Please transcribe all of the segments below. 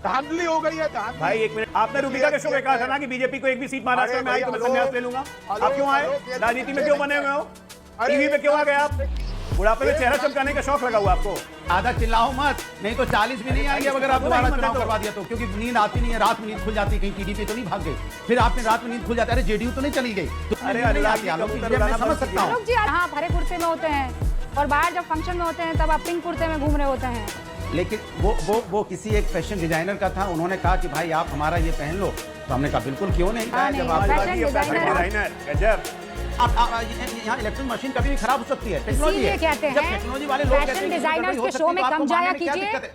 धांधली हो गई है धांधली। भाई एक मिनट, आपने रूबिका के शो में कहा था ना कि बीजेपी को एक भी सीट महाराष्ट्र में आई तो मैं संन्यास ले लूंगा। आप क्यों आए? राजनीति में क्यों बने हुए हो? टीवी पे क्यों आ गए आप? बुढ़ापे में चेहरा चमकाने का शौक लगा हुआ आपको? आधा चिल्लाओ मत, नहीं तो 40 भी नहीं आएंगे अगर आप दोबारा चुनाव करवा दिया तो, क्योंकि नींद आती नहीं है, रात में नींद खुल जाती है, कहीं टीडीपी तो नहीं भाग गई, फिर आपने रात में नींद खुल जाती है, अरे जेडीयू तो नहीं चली गई। अरे मैं समझ सकता हूँ। जी हाँ, हरे कुर्ते में होते हैं और बाहर जब फंक्शन में होते हैं तब आप पिंक कुर्ते में घूम रहे होते हैं। लेकिन वो किसी एक फैशन डिजाइनर का था, उन्होंने कहा कि भाई आप हमारा ये पहन लो, तो हमने कहा बिल्कुल क्यों नहीं। जब आप यहाँ इलेक्ट्रॉनिक मशीन कभी भी खराब हो सकती है, टेक्नोलॉजी है। कहते हैं टेक्नोलॉजी वाले लोग फैशन डिजाइनर्स के शो में कम जाया कीजिए।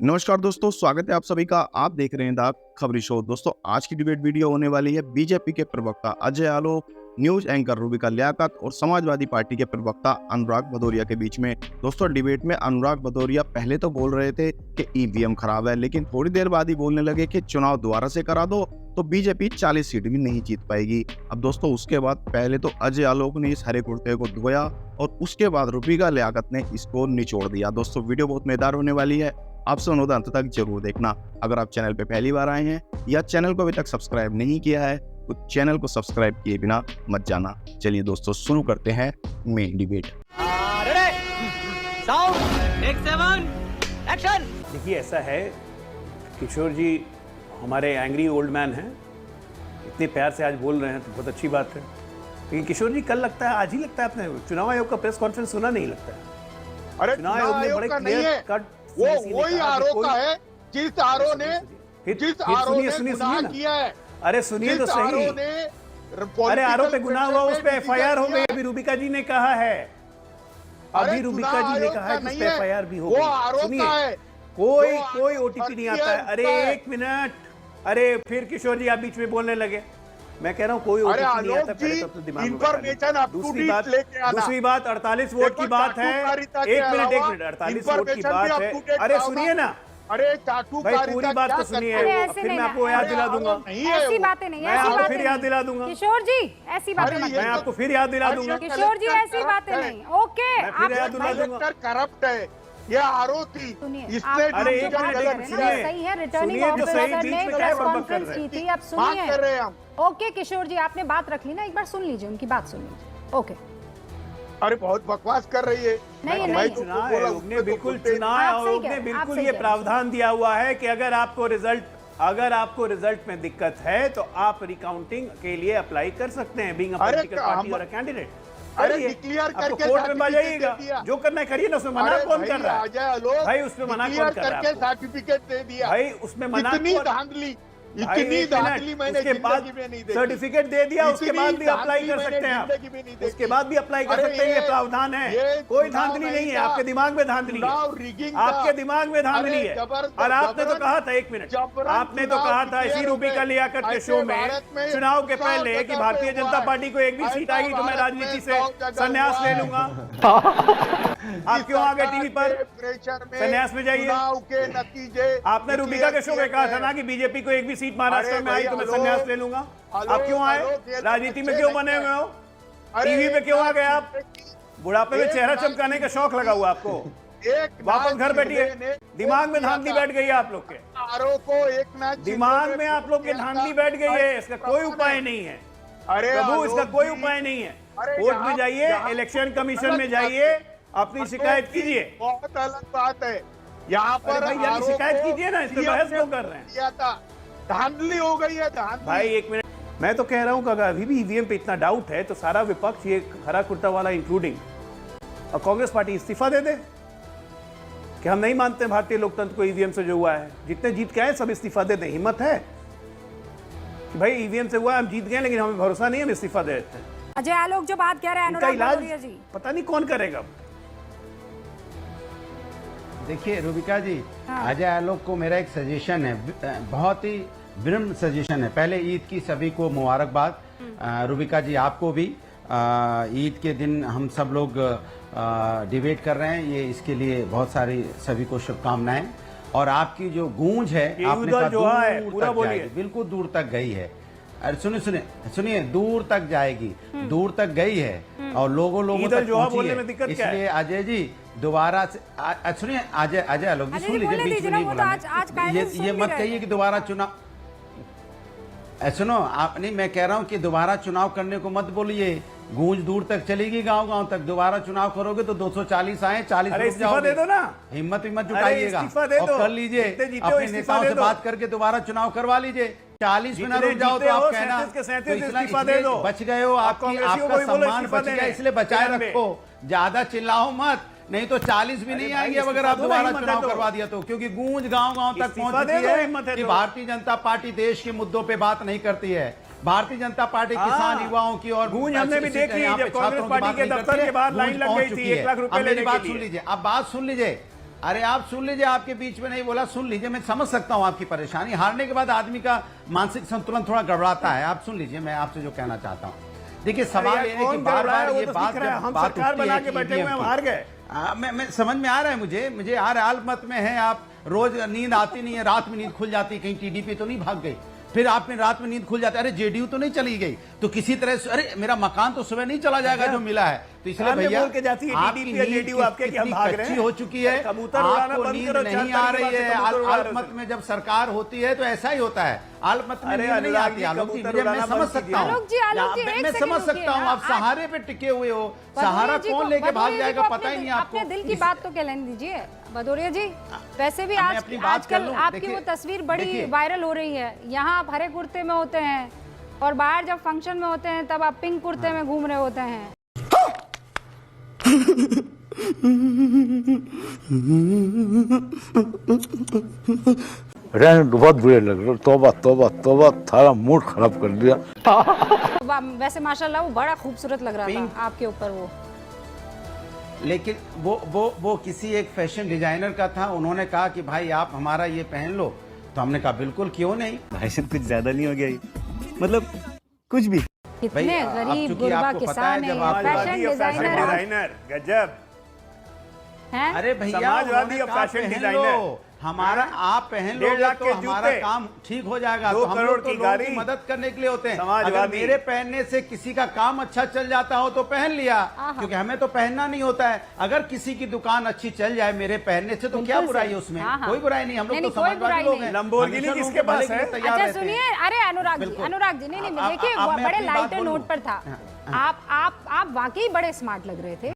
नमस्कार दोस्तों, स्वागत है आप सभी का। आप देख रहे हैं द खबरी शो। दोस्तों आज की डिबेट वीडियो होने वाली है बीजेपी के प्रवक्ता अजय आलोक, न्यूज एंकर रूबिका लियाकत और समाजवादी पार्टी के प्रवक्ता अनुराग भदौरिया के बीच में। दोस्तों डिबेट में अनुराग भदौरिया पहले तो बोल रहे थे कि ईवीएम खराब है, लेकिन थोड़ी देर बाद ही बोलने लगे कि चुनाव दोबारा से करा दो तो बीजेपी 40 सीट भी नहीं जीत पाएगी। अब दोस्तों उसके बाद पहले तो अजय आलोक ने इस हरे कुर्ते को धोया और उसके बाद रूबिका लियाकत ने इसको निचोड़ दिया। दोस्तों वीडियो बहुत मजेदार होने वाली है, आप सब अनुरोध अंत तक जरूर देखना। अगर आप चैनल पे पहली बार आए हैं या चैनल को अभी तक सब्सक्राइब नहीं किया है तो चैनल को सब्सक्राइब किए बिना मत जाना। चलिए दोस्तों शुरू करते हैं मेन डिबेट। देखिए ऐसा है, किशोर जी हमारे एंग्री ओल्ड मैन हैं, इतने प्यार से आज बोल रहे हैं तो बहुत अच्छी बात है। लेकिन किशोर जी कल लगता है, आज ही लगता है आपने चुनाव आयोग का प्रेस कॉन्फ्रेंस सुना नहीं लगता है? अरे चुनाव आयोग ने बड़े क्लियर कट वही आरोप का है जिस आरोप ने गुनाह किया है। अरे सुनिए तो सही। अरे आरोप पे गुनाह हुआ, उस पे एफआईआर हो गई। अभी रूबिका जी ने कहा है, अभी रूबिका जी ने कहा है कि उस पे एफआईआर भी हो गई। सुनिए, कोई ओटीपी नहीं आता है। अरे एक मिनट, अरे फिर किशोर जी आप बीच में बोलने लगे। मैं कह रहा हूँ कोई ओटीपी नहीं आता, पहले तो दिमाग में। दूसरी बात 48 वोट की बात है। एक मिनट 48 वोट की बात है। अरे सुनिए ना, अरे चाटू भाई पूरी बात तो सुनिए, फिर मैं आपको याद दिला दूंगा। ऐसी बातें नहीं, मैं आपको फिर याद दिला दूंगा। किशोर जी ऐसी बातें नहीं, मैं आपको फिर याद दिला दूंगा। किशोर जी ऐसी बातें नहीं। ओके, मैं फिर याद दिला दूंगा। करप्ट है ये आरोपी। इसने अरे एक मिनट सही है, रिटर्निंग ऑफिसर ने प्रेस कॉन्फ्रेंस की थी। अब सुनिए, ओके किशोर जी आपने बात रख ली ना, एक बार सुन लीजिए, उनकी बात सुन लीजिए। ओके। अरे बहुत बकवास कर रही है। नहीं, चुनाव आयोग ने बिल्कुल ये प्रावधान दिया हुआ है कि अगर आपको रिजल्ट में दिक्कत है तो आप रिकाउंटिंग के लिए अप्लाई कर सकते हैं, बीइंग अ पॉलिटिकल पार्टी और अ कैंडिडेट। अरे डिक्लेयर करके कोर्ट में जाइएगा, जो करना है करिए ना, उसमें मना कौन कर रहा है? भाई उसमें मना कौन कर रहा है? सर्टिफिकेट दे दिया भाई, उसमें मना धांधली, इतनी धांधली मैंने जिंदगी में नहीं देखी। सर्टिफिकेट दे दिया, उसके बाद भी अप्लाई कर सकते हैं आप, उसके बाद भी अप्लाई कर सकते हैं। ये प्रावधान है, कोई धांधली नहीं है। आपके दिमाग में धांधली है, आपके दिमाग में धांधली है। और आपने तो कहा था, एक मिनट, आपने तो कहा था इसी रूबिका लियाकत के शो में चुनाव के पहले कि भारतीय जनता पार्टी को एक भी सीट आएगी तो मैं राजनीति से संन्यास ले लूंगा। आप क्यों आ गए टीवी पर? संन्यास में जाइए। आपने रूबिका के शो में कहा था ना कि बीजेपी को एक भी सीट महाराष्ट्र में आई तो मैं संन्यास ले लूंगा। आप क्यों आए? राजनीति में क्यों बने हुए हो? टीवी पे क्यों आ गए आप? बुढ़ापे में चेहरा चमकाने का शौक लगा हुआ आपको? वापस घर बैठिए। दिमाग में धांधली बैठ गई है आप लोग के, दिमाग में आप लोग के धांधली बैठ गई है। इसका कोई उपाय नहीं है प्रभु, इसका कोई उपाय नहीं है। कोर्ट में जाइए, इलेक्शन कमीशन में जाइए, अपनी शिकायत कीजिए। बहुत अलग बात है यहाँ पर, शिकायत कीजिए ना, इस पर बहस क्यों कर रहे हैं? धांधली हो गई है धांधली। भाई एक मिनट, मैं तो कह रहा हूं कि अगर अभी भी ईवीएम पे इतना डाउट है तो सारा विपक्ष, ये हरा कुर्ता वाला इंक्लूडिंग, और कांग्रेस पार्टी इस्तीफा दे दे कि हम नहीं मानते भारतीय लोकतंत्र को ईवीएम से जो हुआ है। जितने जीत के आए सब इस्तीफा दे दे। हिम्मत है कि भाई ईवीएम से हुआ, हम जीत गए लेकिन हमें भरोसा नहीं है, हम इस्तीफा दे देते हैं। अजय आलोक जो बात कह रहे हैं, अनुराग भदौरिया जी, पता नहीं कौन करेगा। देखिए रूबिका जी, अजय आलोक को मेरा एक सजेशन है, बहुत ही विनम्र सजेशन है। पहले ईद की सभी को मुबारकबाद। रूबिका जी आपको भी ईद के दिन हम सब लोग डिबेट कर रहे हैं, ये इसके लिए बहुत सारी सभी को शुभकामनाएं। और आपकी जो गूंज है आपने कहा दूर तक जाएगी, बिल्कुल दूर तक गई है। अरे सुनिए दूर तक जाएगी, दूर तक गई है और लोगों तक पहुंची है। इसलिए अजय जी दोबारा सुनिए, अजय आलोक जी सुन लीजिए, बीच में नहीं बोला, ये मत कहिए कि दोबारा चुनाव, सुनो आप नहीं, मैं कह रहा हूं कि दोबारा चुनाव करने को मत बोलिए। गूंज दूर तक चलेगी, गांव तक। दोबारा चुनाव करोगे तो 240 आए, 40 दे दो ना, हिम्मत जुटाइएगा और कर लीजिए, अपने नेताओं से बात करके दोबारा चुनाव करवा लीजिए। 40 में ना रुक जाओ तो आप कहना तो बच गए हो, आपका सम्मान बच गया, इसलिए बचाए रखो, ज्यादा चिल्लाओ मत, नहीं तो 40 भी नहीं आएंगे अगर आप दोबारा चुनाव करवा दिया तो। क्योंकि गूंज गांव तक पहुंच चुकी है कि भारतीय जनता पार्टी देश के मुद्दों पे बात नहीं करती है। भारतीय जनता पार्टी किसान युवाओं की और गूंज हमने भी देखी जब कांग्रेस पार्टी के दफ्तर के बाहर लाइन लग गई थी 1 लाख रुपए लेने के लिए। बात सुन लीजिए, अब बात सुन लीजिए, अरे आप सुन लीजिए, आपके बीच में नहीं बोला, सुन लीजिए, मैं समझ सकता हूं आपकी परेशानी। हारने के बाद आदमी का मानसिक संतुलन थोड़ा गड़बड़ाता है। आप सुन लीजिए, मैं आपसे जो कहना चाहता हूं, देखिए सवाल ये है कि बार-बार ये बात सरकार बना के बैठे हुए हम हार गए। मैं समझ में आ रहा है, मुझे आ रहा है, मत में है आप, रोज नींद आती नहीं है, रात में नींद खुल जाती, कहीं टीडीपी तो नहीं भाग गई, फिर आपने रात में नींद खुल जाती, अरे जेडीयू तो नहीं चली गई, तो किसी तरह से अरे मेरा मकान तो सुबह नहीं चला जाएगा जो मिला है। तो इसलिए भैया आपकी नींद हो चुकी है, आपको नींद नहीं आ रही है। अल्पमत में जब सरकार होती है तो ऐसा ही होता है, अल्पमत में नींद नहीं आती। आलोक जी मैं समझ सकता हूँ, मैं समझ सकता हूँ, आप सहारे पे टिके हुए हो, सहारा कौन लेके भाग जाएगा पता ही नहीं आपको। अपने दिल की बात तो कहने दीजिए भदौरिया जी। वैसे भी आजकल आपकी वो तस्वीर बड़ी वायरल हो रही है, यहाँ आप हरे कुर्ते में होते हैं और बाहर जब फंक्शन में होते हैं तब आप पिंक कुर्ते में घूम रहे होते हैं। बहुत बुरे लग रहे, तौबा तौबा तौबा, थारा मूड खराब कर दिया। वैसे माशाल्लाह वो बड़ा खूबसूरत लग रहा था आपके ऊपर वो, लेकिन वो किसी एक फैशन डिजाइनर का था, उन्होंने कहा कि भाई आप हमारा ये पहन लो, तो हमने कहा बिल्कुल क्यों नहीं। भाई साहब कुछ ज्यादा नहीं हो गया, मतलब कुछ भी। कितने गरीब गुरबा किसान है, फैशन डिजाइनर गजब हैं। अरे भैया समाजवादी और फैशन डिजाइनर, हमारा आप पहन लोगे तो हमारा काम ठीक हो जाएगा। 2 तो हम करोड़ लोग तो की लोगों की मदद करने के लिए होते हैं। अगर समाजवादी मेरे पहनने से किसी का काम अच्छा चल जाता हो तो पहन लिया, क्योंकि हमें तो पहनना नहीं होता है। अगर किसी की दुकान अच्छी चल जाए मेरे पहनने से तो क्या बुराई है उसमें, कोई बुराई नहीं। हम लोग तो समाजवादी लोग हैं। लंबोर्गिनी किसके पास है? अच्छा सुनिए, अरे अनुराग जी नहीं देखिए बड़े लाइटर नोट पर था, आप वाकई बड़े स्मार्ट लग रहे थे।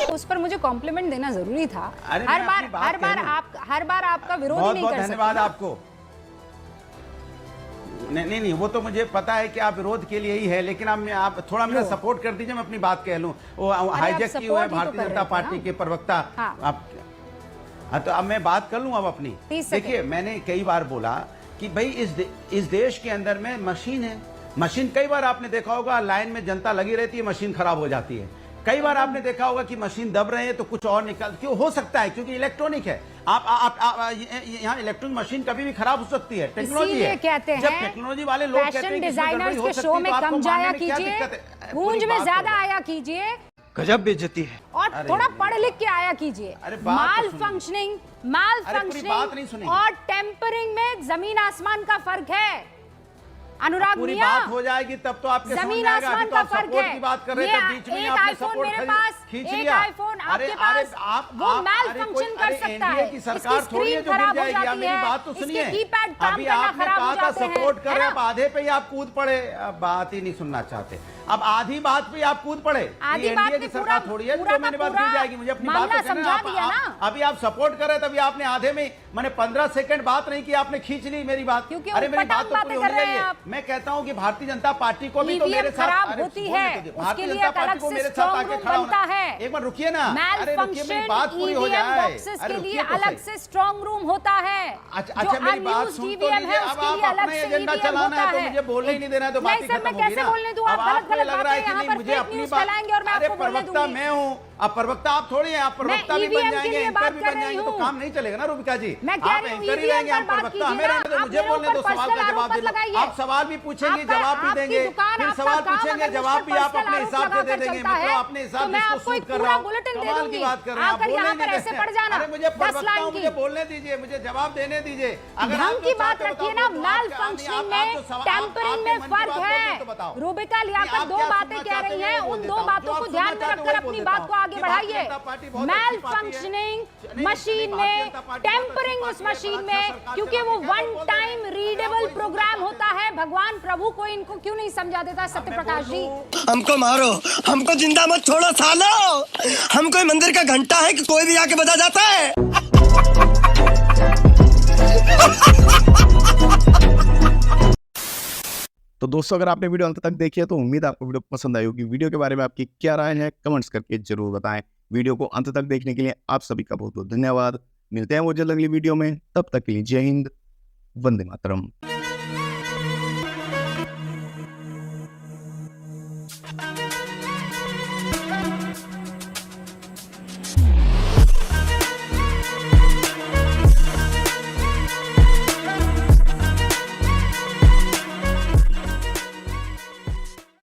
उस पर मुझे कॉम्प्लीमेंट देना जरूरी था। हर बार आपका विरोध नहीं कर सकते। धन्यवाद आपको। नहीं वो तो मुझे पता है कि आप विरोध के लिए ही है, लेकिन आप थोड़ा मेरा सपोर्ट कर दीजिए, मैं अपनी बात कह लूं। वो हाईजैक की हुआ है भारतीय जनता पार्टी के प्रवक्ता। आप तो अब मैं बात कर लूं अब अपनी। देखिए मैंने कई बार बोला कि भाई इस देश के अंदर में मशीन है। मशीन कई बार आपने देखा होगा लाइन में जनता लगी रहती है, मशीन खराब हो जाती है। कई बार आपने देखा होगा कि मशीन दब रहे हैं तो कुछ और निकल, क्यों हो सकता है? क्योंकि इलेक्ट्रॉनिक है। आप यहाँ इलेक्ट्रॉनिक मशीन कभी भी खराब हो सकती है, टेक्नोलॉजी है। कहते हैं जब टेक्नोलॉजी वाले लोग कहते हैं कि डिजाइनर्स के शो में कम जाया कीजिए, गूंज में ज्यादा आया कीजिए, गजब बेइज्जती है, और थोड़ा पढ़ लिख के आया कीजिए। माल फंक्शनिंग और टेम्परिंग में जमीन आसमान का फर्क है। अनुराग पूरी बात हो जाएगी तब तो आपके जमीन आसमान का फर्क है। की बात कर रहे थे, बीच में आपने सपोर्ट मेरे पास एक आईफोन आपके पास, वो मैल फंक्शन कर सकता है, की सरकार थोड़ी है जो गिर जाएगी। आप मेरी बात तो सुनिए, अभी आपने कहा था सपोर्ट कर रहे, अब आधे पे ही आप कूद पड़े, अब बात ही नहीं सुनना चाहते। अब आधी बात पे आप कूद पड़े, एनडीए की सरकार थोड़ी है तो मैंने बात गिर जाएगी। मुझे अपनी बात समझा दिया ना। अभी आप सपोर्ट कर रहे, तभी आपने आधे में, मैंने 15 सेकंड बात नहीं की, आपने खींच ली मेरी बात। अरे मेरी बात तो पूरी होनी चाहिए। मैं कहता हूँ कि भारतीय जनता पार्टी को भी तो मेरे साथ होती है, भारतीय जनता पार्टी को मेरे साथ आके खड़ा होना है। एक बार रुकिए ना, अरे रुकिए, मेरी बात पूरी हो जाए। के लिए अलग से स्ट्रांग रूम होता है। अच्छा मेरी बात सुन तो लीजिए। अब आप अपना एजेंडा चलाना है तो मुझे बोलने ही नहीं देना है, तो बात ही खत्म होगी ना। अब आपको लग रहा है कि नहीं मुझे अपनी बात, अरे प्रवक्ता मैं हूँ, अब प्रवक्ता आप थोड़ी हैं, आप प्रवक्ता भी बन जाएंगे, एंकर भी बन जाएंगे, तो काम नहीं चलेगा ना रूबिका जी। आप एंकर ही रहेंगे, हम प्रवक्ता हमें रहने दो, मुझे बोलने दो, सवाल का जवाब दे दो। आप सवाल भी पूछेंगे, जवाब भी देंगे, फिर सवाल पूछेंगे, जवाब भी आप अपने हिसाब से दे देंगे, मतलब अपने हिसाब से इसको सूट कर रहा हूं। कमाल की बात कर रहे हैं आप, बोलने नहीं देते। अरे मुझे प्रवक्ता हूं, मुझे बोलने दीजिए, मुझे जवाब देने दीजिए। अगर आप की बात रखिए ना, मैल फंक्शनिंग में टेम्परिंग में फर्क है। रूबिका लियाकत दो बातें कह रही हैं, उन दो बातों को ध्यान में रखकर अपनी बात को आगे बढ़ाइए। मैल फंक्शनिंग मशीन में, टेम्परिंग उस मशीन में, क्योंकि वो वन टाइम रीडेबल प्रोग्राम होता है। भगवान प्रभु को इनको क्यों नहीं समझा देता सत्य प्रकाश जी? हमको मारो, हमको जिंदा मत छोड़ो सालो। हम कोई मंदिर का घंटा है कि कोई भी आके बजा जाता है। तो दोस्तों, अगर आपने वीडियो अंत तक देखी है तो उम्मीद है आपको वीडियो पसंद आई होगी। वीडियो के बारे में आपकी क्या राय है कमेंट्स करके जरूर बताएं। वीडियो को अंत तक देखने के लिए आप सभी का बहुत बहुत धन्यवाद। मिलते हैं वो जल्द अगली वीडियो में, तब तक के लिए जय हिंद, वंदे मातरम।